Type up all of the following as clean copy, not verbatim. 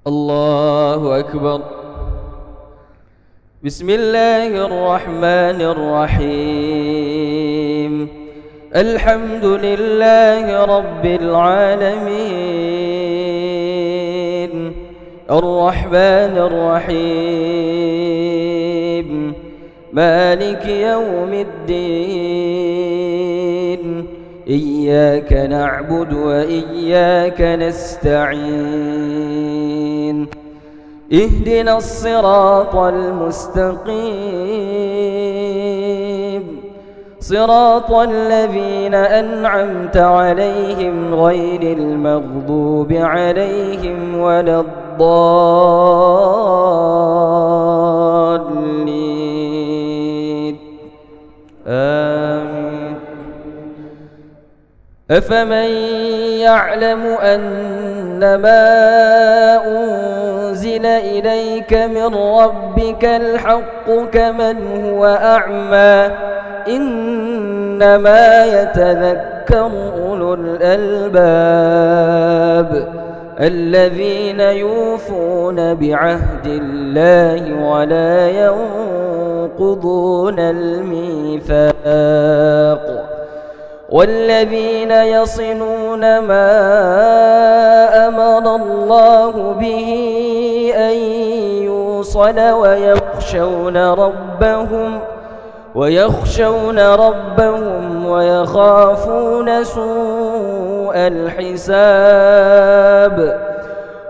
الله أكبر. بسم الله الرحمن الرحيم. الحمد لله رب العالمين، الرحمن الرحيم، مالك يوم الدين. إياك نعبد وإياك نستعين. اهدنا الصراط المستقيم، صراط الذين أنعمت عليهم غير المغضوب عليهم ولا الضالين. آمين. أفمن يعلم أنما أنزل إليك من ربك الحق كمن هو أعمى؟ إنما يتذكر أولو الألباب الذين يوفون بعهد الله ولا ينقضون الميثاق، والذين يصلون ما أمر الله به أن يوصل ويخشون ربهم ويخافون سوء الحساب،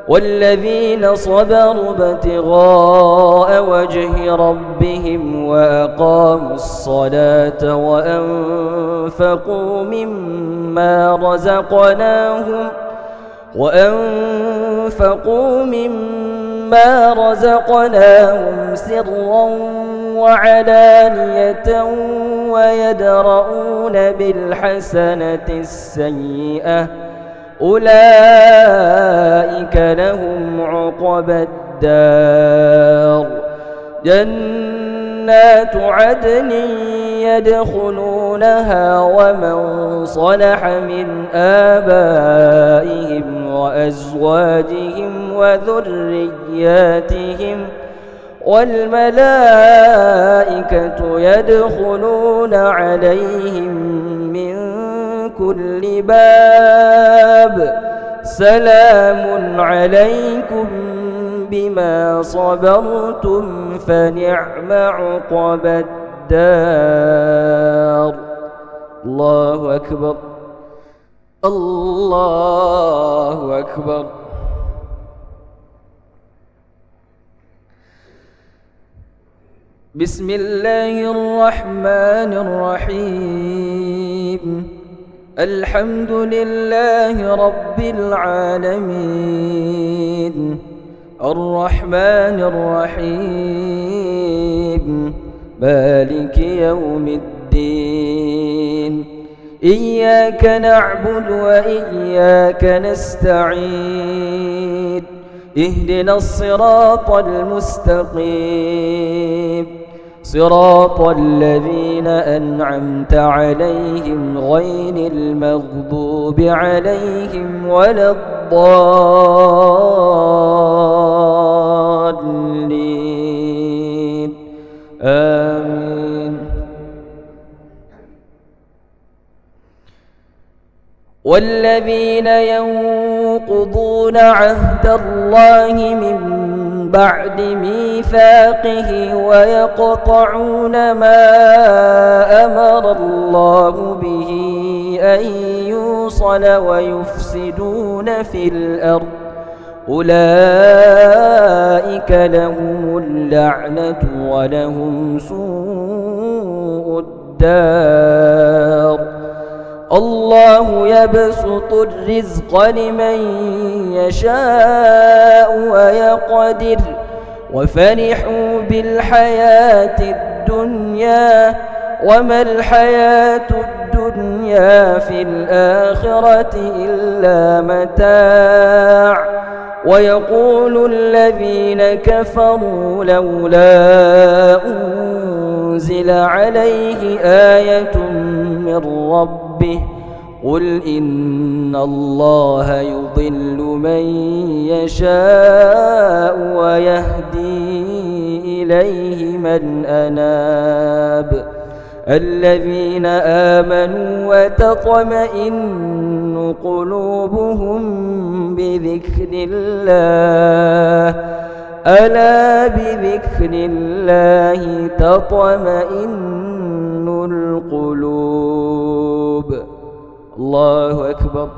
والذين صبروا ابتغاء وجه ربهم وأقاموا الصلاة وأنفقوا مما رزقناهم سرا وعلانية ويدرؤون بالحسنة السيئة أولئك لهم عقبى الدار. جنات عدن يدخلونها ومن صلح من آبائهم وأزواجهم وذرياتهم، والملائكة يدخلون عليهم من كل باب. سلام عليكم بما صبرتم فنعم عقبى الدار. الله أكبر، الله أكبر. بسم الله الرحمن الرحيم. الحمد لله رب العالمين، الرحمن الرحيم، مالك يوم الدين. إياك نعبد وإياك نستعين. اهدنا الصراط المستقيم، صراط الذين أنعمت عليهم غير المغضوب عليهم ولا الضالين. آمين. والذين ينقضون عهد الله من بعد ميثاقه ويقطعون ما أمر الله به أن يوصل ويفسدون في الأرض أولئك لهم اللعنة ولهم سوء الدار. الله يبسط الرزق لمن يشاء ويقدر، وفرحوا بالحياة الدنيا وما الحياة الدنيا في الآخرة إلا متاع. ويقول الذين كفروا لولا أنزل عليه آية من ربه قل إن الله يضل من يشاء ويهدي إليه من أناب الذين آمنوا وتطمئن قلوبهم بذكر الله ألا بذكر الله تطمئن القلوب. الله أكبر.